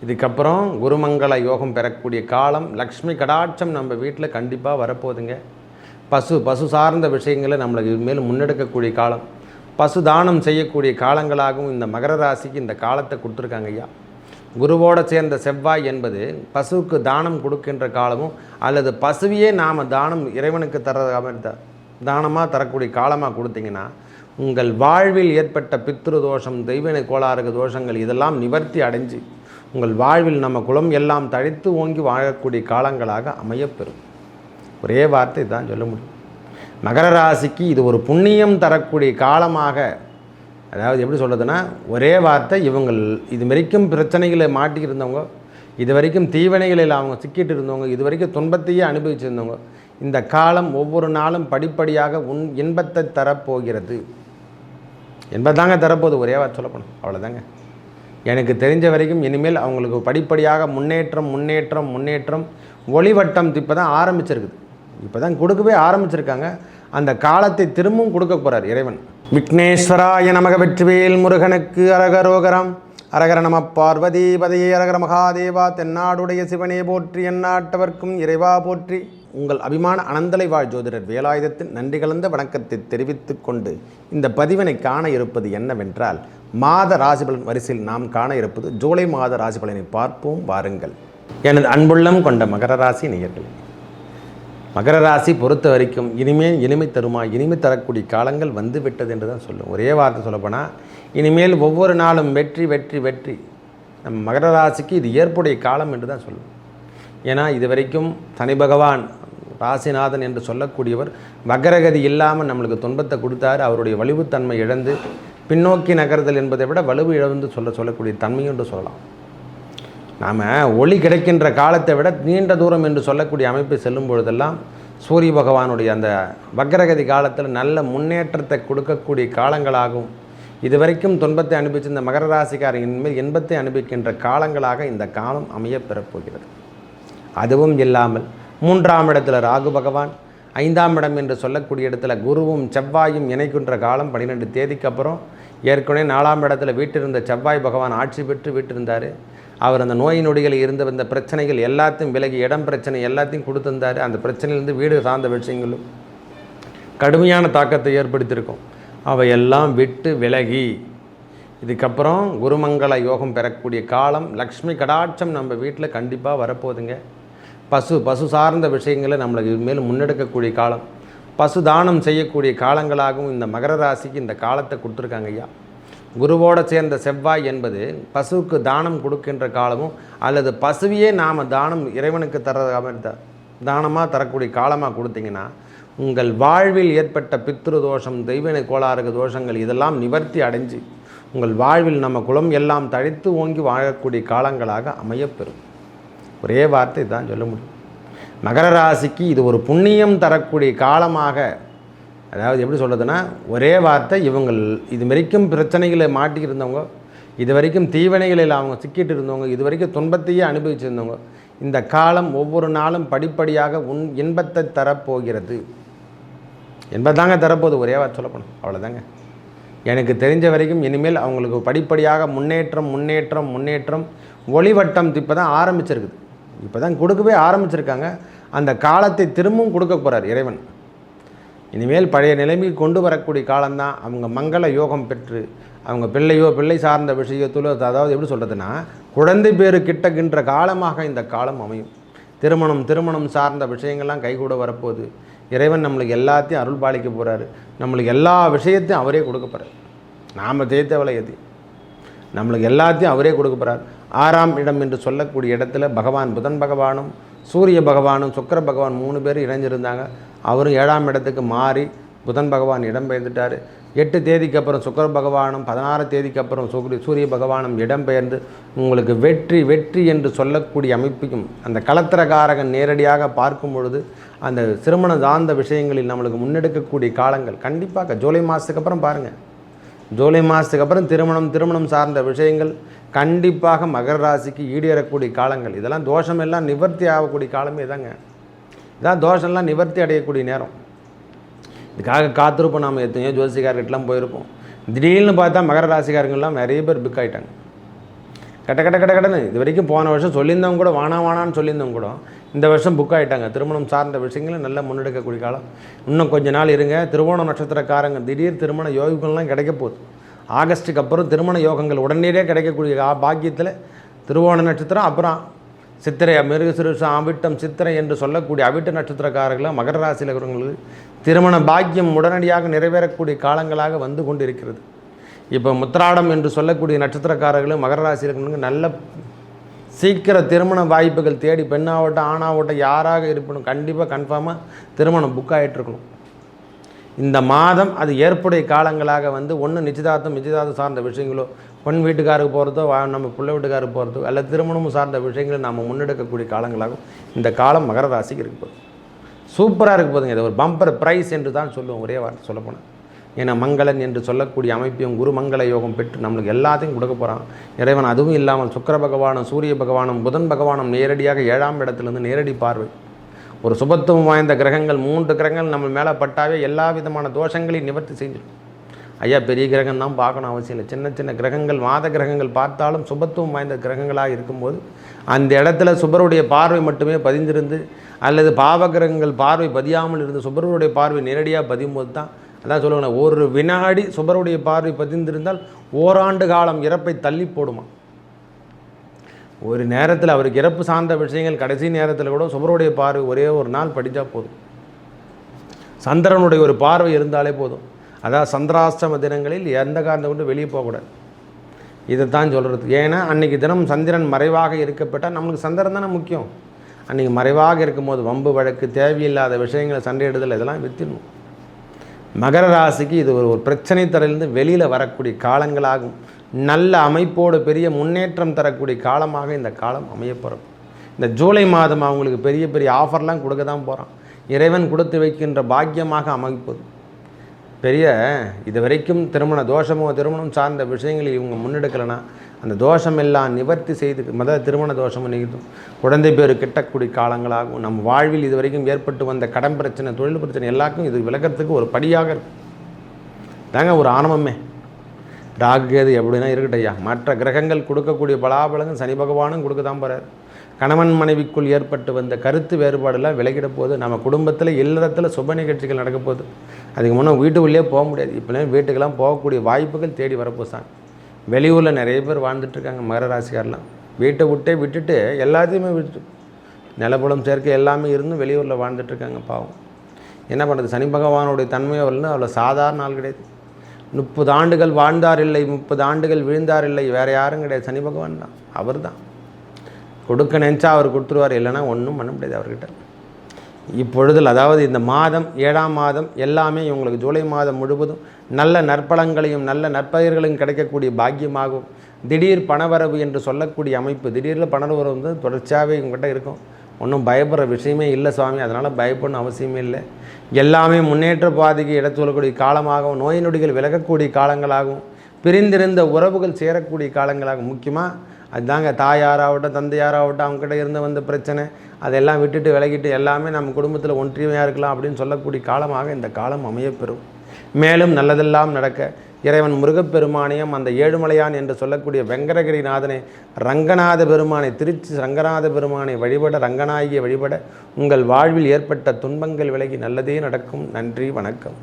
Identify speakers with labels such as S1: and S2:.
S1: இதுக்கப்புறம் குருமங்கள யோகம் பெறக்கூடிய காலம், லக்ஷ்மி கடாட்சம் நம்ம வீட்டில் கண்டிப்பாக வரப்போகுதுங்க. பசு சார்ந்த விஷயங்களை நம்மளுக்கு மேலும் முன்னெடுக்கக்கூடிய காலம், பசு தானம் செய்யக்கூடிய காலங்களாகவும் இந்த மகர ராசிக்கு இந்த காலத்தை கொடுத்துருக்காங்க ஐயா. குருவோடு சேர்ந்த செவ்வாய் என்பது பசுவுக்கு தானம் கொடுக்கின்ற காலமும் அல்லது பசுவையே நாம் தானம் இறைவனுக்கு தானமாக தரக்கூடிய காலமாக கொடுத்தீங்கன்னா உங்கள் வாழ்வில் ஏற்பட்ட பித்ரு தோஷம், தெய்வனை கோளாறுக தோஷங்கள் இதெல்லாம் நிவர்த்தி அடைஞ்சு உங்கள் வாழ்வில் நம்ம குலம் எல்லாம் தழைத்து ஓங்கி வாழக்கூடிய காலங்களாக அமையப்பெறும். ஒரே வார்த்தை தான் சொல்ல முடியும். மகர ராசிக்கு இது ஒரு புண்ணியம் தரக்கூடிய காலமாக, அதாவது எப்படி சொல்கிறதுனா ஒரே வார்த்தை, இவங்கள் இது வரைக்கும் பிரச்சனைகளை மாட்டிக்கிருந்தவங்க, இது வரைக்கும் தீவினைகளில் அவங்க சிக்கிட்டு இருந்தவங்க, இது வரைக்கும் துன்பத்தையே அனுபவிச்சிருந்தவங்க, இந்த காலம் ஒவ்வொரு நாளும் படிப்படியாக இன்பத்தை தரப்போகிறது என்பதாங்க தரப்போகுது. ஒரே வார்த்தை சொல்லப்போணும், அவ்வளோதாங்க. எனக்கு தெரிஞ்ச வரைக்கும் இனிமேல் அவங்களுக்கு படிப்படியாக முன்னேற்றம் ஒளிவட்டம் இப்போ தான் ஆரம்பிச்சிருக்குது. இப்போ தான் கொடுக்கவே ஆரம்பிச்சிருக்காங்க. அந்த காலத்தை திரும்பவும் கொடுக்க போகிறார் இறைவன். விக்னேஸ்வராய நமக. வெற்றிவேல் முருகனுக்கு அரகரோகரம். அரகர நம பார்வதி பதையே. அரகர மகாதேவா. தென்னாடுடைய சிவனே போற்றி, எந்நாட்டவர்க்கும் இறைவா போற்றி. உங்கள் அபிமான அனந்தலை வாழ் ஜோதிடர் வேலாயுதத்தின் நன்றி கலந்த வணக்கத்தை தெரிவித்து கொண்டு இந்த பதிவினை காண இருப்பது என்னவென்றால், மாத ராசிபலன் வரிசையில் நாம் காண இருப்பது ஜூலை மாத ராசிபலனை பார்ப்போம் வாருங்கள். எனது அன்புள்ளம் கொண்ட மகர ராசி நேயர்களே, மகர ராசி பொறுத்த வரைக்கும் இனிமை தருமா, இனிமை தரக்கூடிய காலங்கள் வந்து விட்டது என்று தான் சொல்லும். ஒரே வார்த்தை சொல்லப்போனால் இனிமேல் ஒவ்வொரு நாளும் வெற்றி நம்ம மகர ராசிக்கு இது ஏற்புடைய காலம் என்று தான் சொல்லும். ஏன்னா இது வரைக்கும் சனி பகவான் ராசிநாதன் என்று சொல்லக்கூடியவர் வக்ரகதி இல்லாமல் நம்மளுக்கு துன்பத்தை கொடுத்தாரு. அவருடைய வலிவுத்தன்மை இழந்து பின்னோக்கி நகர்தல் என்பதை விட வலுவு இழந்து சொல்லக்கூடிய தன்மையும் என்று சொல்லலாம். நாம் ஒளி கிடைக்கின்ற காலத்தை விட நீண்ட தூரம் என்று சொல்லக்கூடிய அமைப்பை செல்லும் பொழுதெல்லாம் சூரிய பகவானுடைய அந்த வக்ரகதி காலத்தில் நல்ல முன்னேற்றத்தை கொடுக்கக்கூடிய காலங்களாகவும், இதுவரைக்கும் துன்பத்தை அனுபவித்து இந்த மகர ராசிக்காரன் இனிமேல் இன்பத்தை அனுபவிக்கின்ற காலங்களாக இந்த காலம் அமைய பெறப்போகிறது. அதுவும் இல்லாமல் 3ஆம் இடத்துல ராகு பகவான், 5ஆம் இடம் என்று சொல்லக்கூடிய இடத்துல குருவும் செவ்வாயும் இணைக்கின்ற காலம் 12 தேதிக்கு அப்புறம். ஏற்கனவே 4ஆம் இடத்துல வீட்டிருந்த செவ்வாய் பகவான் ஆட்சி பெற்று வீட்டிருந்தார். அவர் அந்த நோய் நொடிகளில் இருந்த வந்த பிரச்சனைகள் எல்லாத்தையும் விலகி, இடம் பிரச்சனை எல்லாத்தையும் கொடுத்துருந்தார். அந்த பிரச்சனையிலிருந்து வீடு சார்ந்த விஷயங்களும் கடுமையான தாக்கத்தை ஏற்படுத்தியிருக்கும். அவையெல்லாம் விட்டு விலகி இதுக்கப்புறம் குருமங்கள யோகம் பெறக்கூடிய காலம், லக்ஷ்மி கடாட்சம் நம்ம வீட்டில் கண்டிப்பாக வரப்போகுதுங்க. பசு சார்ந்த விஷயங்களை நம்மளுக்கு மேலும் முன்னெடுக்கக்கூடிய காலம், பசு தானம் செய்யக்கூடிய காலங்களாகவும் இந்த மகர ராசிக்கு இந்த காலத்தை கொடுத்துருக்காங்க ஐயா. குருவோடு சேர்ந்த செவ்வாய் என்பது பசுவுக்கு தானம் கொடுக்கின்ற காலமும் அல்லது பசுவையே நாம் தானம் இறைவனுக்கு தானமாக தரக்கூடிய காலமாக கொடுத்தீங்கன்னா உங்கள் வாழ்வில் ஏற்பட்ட பித்ரு தோஷம், தெய்வனை கோளாறுக தோஷங்கள் இதெல்லாம் நிவர்த்தி அடைஞ்சு உங்கள் வாழ்வில் நம்ம குலம் எல்லாம் தழைத்து ஓங்கி வாழக்கூடிய காலங்களாக அமையப்பெறும். ஒரே வார்த்தை தான் சொல்ல முடியும். மகர ராசிக்கு இது ஒரு புண்ணியம் தரக்கூடிய காலமாக, அதாவது எப்படி சொல்கிறதுனா ஒரே வார்த்தை, இவங்கள் இது வரைக்கும் பிரச்சனைகளை மாட்டிக்கிருந்தவங்க, இது வரைக்கும் தீவினைகளில் அவங்க சிக்கிட்டு இருந்தவங்க, இது வரைக்கும் துன்பத்தையே அனுபவிச்சிருந்தவங்க, இந்த காலம் ஒவ்வொரு நாளும் படிப்படியாக இன்பத்தை தரப்போகிறது என்பதாங்க தரப்போகுது. ஒரே வார்த்தை சொல்லப்போணும், அவ்வளோதாங்க. எனக்கு தெரிஞ்ச வரைக்கும் இனிமேல் அவங்களுக்கு படிப்படியாக முன்னேற்றம் ஒளிவட்டம் இப்போ தான் ஆரம்பிச்சிருக்குது. இப்போ தான் கொடுக்கவே ஆரம்பிச்சிருக்காங்க. அந்த காலத்தை திரும்பவும் கொடுக்க போகிறார் இறைவன். இனிமேல் பழைய நிலைமைக்கு கொண்டு வரக்கூடிய காலம்தான். அவங்க மங்கள யோகம் பெற்று அவங்க பிள்ளை சார்ந்த விஷயத்தில், அதாவது எப்படி சொல்கிறதுனா குழந்தை பேரு கிட்டக்கின்ற காலமாக இந்த காலம் அமையும். திருமணம் சார்ந்த விஷயங்கள்லாம் கைகூட வரப்போகுது. இறைவன் நம்மளுக்கு எல்லாத்தையும் அருள் பாலிக்க போகிறாரு. நம்மளுக்கு எல்லா விஷயத்தையும் அவரே கொடுக்க போகிறார். நாம் தேத்தவளை எது நம்மளுக்கு எல்லாத்தையும் அவரே கொடுக்க போகிறார். 6ஆம் இடம் என்று சொல்லக்கூடிய இடத்துல பகவான் புதன் பகவானும் சூரிய பகவானும் சுக்கிர பகவான் 3 பேர் இணைஞ்சிருந்தாங்க. அவரும் 7ஆம் இடத்துக்கு மாறி புதன் பகவான் இடம் பெயர்ந்துட்டார். 8 தேதிக்கு அப்புறம் சுக்கிர பகவானும் 16 தேதிக்கு அப்புறம் சூரிய பகவானும் இடம்பெயர்ந்து உங்களுக்கு வெற்றி என்று சொல்லக்கூடிய அமைப்பையும் அந்த கலத்திரகாரகன் நேரடியாக பார்க்கும் பொழுது அந்த திருமண சார்ந்த விஷயங்களில் நம்மளுக்கு முன்னெடுக்கக்கூடிய காலங்கள் கண்டிப்பாக ஜூலை மாதத்துக்கு அப்புறம் பாருங்கள். ஜூலை மாதத்துக்கு அப்புறம் திருமணம் சார்ந்த விஷயங்கள் கண்டிப்பாக மகர ராசிக்கு ஈடேறக்கூடிய காலங்கள். இதெல்லாம் தோஷமெல்லாம் நிவர்த்தி ஆகக்கூடிய காலமே தாங்க. இதான் தோஷம்லாம் நிவர்த்தி அடையக்கூடிய நேரம். இதுக்காக காத்திருப்போம். நாம் எத்தனையோ ஜோசிகார்கிட்டலாம் போயிருப்போம். திடீர்னு பார்த்தா மகர ராசிக்காரங்கள்லாம் நிறைய பேர் புக் ஆகிட்டாங்க. கடன்னு இது வரைக்கும் போன வருஷம் சொல்லியிருந்தவங்க கூட வானான்னு சொல்லியிருந்தவங்க கூட இந்த வருஷம் புக் ஆகிட்டாங்க. திருமணம் சார்ந்த விஷயங்களும் நல்லா முன்னெடுக்கக்கூடிய காலம். இன்னும் கொஞ்ச நாள் இருங்க. திருவோண நட்சத்திரக்காரங்க திடீர் திருமண யோகங்கள்லாம் கிடைக்க போகுது. ஆகஸ்ட்டுக்கு அப்புறம் திருமண யோகங்கள் உடனடியே கிடைக்கக்கூடிய பாக்கியத்தில் திருவோண நட்சத்திரம், அப்புறம் சித்திரை, மிருகசிருஷம், அவிட்டம், சித்திரை என்று சொல்லக்கூடிய அவிட்ட நட்சத்திரக்காரர்களும் மகர ராசியில் இருக்கிறவங்களுக்கு திருமண பாக்கியம் உடனடியாக நிறைவேறக்கூடிய காலங்களாக வந்து கொண்டு இருக்கிறது. இப்போ முத்திராடம் என்று சொல்லக்கூடிய நட்சத்திரக்காரர்களும் மகர ராசியில் இருக்கிறவங்க நல்ல சீக்கிர திருமண வாய்ப்புகள் தேடி, பெண்ணாகட்டும் ஆணாகட்டும் யாராக இருக்கணும், கண்டிப்பாக கன்ஃபார்மாக திருமணம் புக் ஆகிட்டு இருக்கணும். இந்த மாதம் அது ஏற்புடைய காலங்களாக வந்து ஒன்று நிச்சயதார்த்தம் சார்ந்த விஷயங்களோ, பெண் வீட்டுக்காருக்கு போகிறதோ, நம்ம பிள்ளை வீட்டுக்காருக்கு போகிறதோ, அல்லது திருமணம் சார்ந்த விஷயங்களை நம்ம முன்னெடுக்கக்கூடிய காலங்களாகும் இந்த காலம் மகர ராசிக்கு இருக்க போகுது. சூப்பராக இருக்க போதுங்க. இது ஒரு பம்பர் ப்ரைஸ் என்று தான் சொல்லுவோம், ஒரே வார்த்தை சொல்லப்போனால். ஏன்னா மங்களன் என்று சொல்லக்கூடிய அமைப்பையும் குரு மங்கள யோகம் பெற்று நம்மளுக்கு எல்லாத்தையும் கொடுக்க போகிறான் இறைவன். அதுவும் இல்லாமல் சுக்கிர பகவானும் சூரிய பகவானும் புதன் பகவானும் நேரடியாக 7ஆம் இடத்துலேருந்து நேரடி பார்வை. ஒரு சுபத்துவம் வாய்ந்த கிரகங்கள் 3 கிரகங்கள் நம்ம மேலே பட்டாவே எல்லா விதமான தோஷங்களையும் நிவர்த்தி செஞ்சிடும். ஐயா பெரிய கிரகம் தான் பார்க்கணும் அவசியம் இல்லை. சின்ன சின்ன கிரகங்கள், மாத கிரகங்கள் பார்த்தாலும் சுபத்துவம் வாய்ந்த கிரகங்களாக இருக்கும்போது அந்த இடத்துல சுபருடைய பார்வை மட்டுமே பதிந்திருந்து, அல்லது பாவ கிரகங்கள் பார்வை பதியாமல் இருந்து சுபருடைய பார்வை நேரடியாக பதியும்போது தான், அதான் சொல்லுவாங்க, ஒரு வினாடி சுபருடைய பார்வை பதிந்திருந்தால் ஓராண்டு காலம் இறப்பை தள்ளி போடுமா. ஒரு நேரத்தில் அவருக்கு இறப்பு சார்ந்த விஷயங்கள் கடைசி நேரத்தில் கூட சுபருடைய பார்வை ஒரே ஒரு நாள் படித்தா போதும். சந்திரனுடைய ஒரு பார்வை இருந்தாலே போதும். அதாவது சந்திராஷ்டம தினங்களில் எந்த காரணத்தை கொண்டு வெளியே போகக்கூடாது. இதைத்தான் சொல்கிறது. ஏன்னா அன்றைக்கி தினம் சந்திரன் மறைவாக இருக்கப்பட்டால் நம்மளுக்கு சந்திரன் தானே முக்கியம். அன்றைக்கி மறைவாக இருக்கும்போது வம்பு வழக்கு, தேவையில்லாத விஷயங்களை சண்டையிடுதல், இதெல்லாம் வித்திடணும். மகர ராசிக்கு இது ஒரு பிரச்சனை தரையிலிருந்து வெளியில் வரக்கூடிய காலங்களாகும். நல்ல அமைப்போடு பெரிய முன்னேற்றம் தரக்கூடிய காலமாக இந்த காலம் அமையப்போகிறது. இந்த ஜூலை மாதம் அவங்களுக்கு பெரிய பெரிய ஆஃபர்லாம் கொடுக்க தான் போகிறான். இறைவன் கொடுத்து வைக்கின்ற பாக்கியமாக அமைப்பது. பெரிய இது வரைக்கும் திருமண தோஷமோ திருமணம் சார்ந்த விஷயங்களை இவங்க முன்னெடுக்கலைன்னா அந்த தோஷம் எல்லாம் நிவர்த்தி செய்து திருமண தோஷமும் நீக்கும். குழந்தை பேர் கிட்டக்கூடிய காலங்களாகும். நம்ம வாழ்வில் இது வரைக்கும் ஏற்பட்டு வந்த கடன் பிரச்சனை, தொழில் பிரச்சனை எல்லாருக்கும் இது விலகிறதுக்கு ஒரு படியாக இருக்கும் தாங்க ஒரு ஆரம்பமே. ராகுகேது எப்படின்னா இருக்கட்டும் ஐயா. மற்ற கிரகங்கள் கொடுக்கக்கூடிய பலாபலங்கள் சனி பகவானும் கொடுக்க தான் போகிறார். கணவன் மனைவிக்குள் ஏற்பட்டு வந்த கருத்து வேறுபாடெல்லாம் விலகிட போது. நம்ம குடும்பத்தில் இல்லறத்தில் சுப நிகழ்ச்சிகள் நடக்க போகுது. அதுக்கு முன்னே வீட்டுக்குள்ளேயே போக முடியாது. இப்போலாம் வீட்டுக்கெல்லாம் போகக்கூடிய வாய்ப்புகள் தேடி வரப்போசாங்க. வெளியூரில் நிறைய பேர் வாழ்ந்துட்டுருக்காங்க மகர ராசிக்காரெலாம். வீட்டை விட்டுட்டு எல்லாத்தையுமே விட்டு நிலப்புலம் சேர்க்க எல்லாமே இருந்தும் வெளியூரில் வாழ்ந்துட்டுருக்காங்க. பாவம் என்ன பண்ணுறது, சனி பகவானுடைய தன்மையை வரலன்னு அவ்வளோ சாதாரண ஆள் கிடையாது. 30 ஆண்டுகள் வாழ்ந்தார் இல்லை, 30 ஆண்டுகள் வீழ்ந்தார் இல்லை, வேறு யாரும் கிடையாது. சனி பகவான் தான், அவர் தான் கொடுக்க நினச்சா அவர் கொடுத்துருவார், இல்லைன்னா ஒன்றும் பண்ண முடியாது அவர்கிட்ட. இப்பொழுதில் அதாவது இந்த மாதம் 7ஆம் மாதம் எல்லாமே இவங்களுக்கு ஜூலை மாதம் முழுவதும் நல்ல நற்பலங்களையும் நல்ல நற்பெயர்களையும் கிடைக்கக்கூடிய பாக்கியமாகும். திடீர் பணவரவு என்று சொல்லக்கூடிய அமைப்பு, திடீரில் பணவரவு வந்து தொடர்ச்சியாகவே இவங்ககிட்ட இருக்கும். ஒன்றும் பயப்படுற விஷயமே இல்லை சுவாமி, அதனால் பயப்படணும் அவசியமே இல்லை. எல்லாமே முன்னேற்ற பாதைக்கு எடுத்து சொல்லக்கூடிய காலமாகவும், நோய் நொடிகள் விலகக்கூடிய காலங்களாகவும், பிரிந்திருந்த உறவுகள் சேரக்கூடிய காலங்களாகும். முக்கியமாக அதுதாங்க தாயாராகட்டும் தந்தையாராகட்டும் அவங்ககிட்ட இருந்து வந்த பிரச்சனை அதெல்லாம் விட்டுட்டு விலகிட்டு எல்லாமே நம்ம குடும்பத்தில் ஒன்றியமையாக இருக்கலாம் அப்படின்னு சொல்லக்கூடிய காலமாக இந்த காலம் அமையப்பெறும். மேலும் நல்லதெல்லாம் நடக்க இறைவன் முருகப்பெருமானையும் அந்த ஏழுமலையான் என்று சொல்லக்கூடிய வெங்கடகிரிநாதனை, ரங்கநாத பெருமானை, திருச்சி ரங்கநாத பெருமானை வழிபட, ரங்கநாயகியை வழிபட உங்கள் வாழ்வில் ஏற்பட்ட துன்பங்கள் விலகி நல்லதே நடக்கும். நன்றி, வணக்கம்.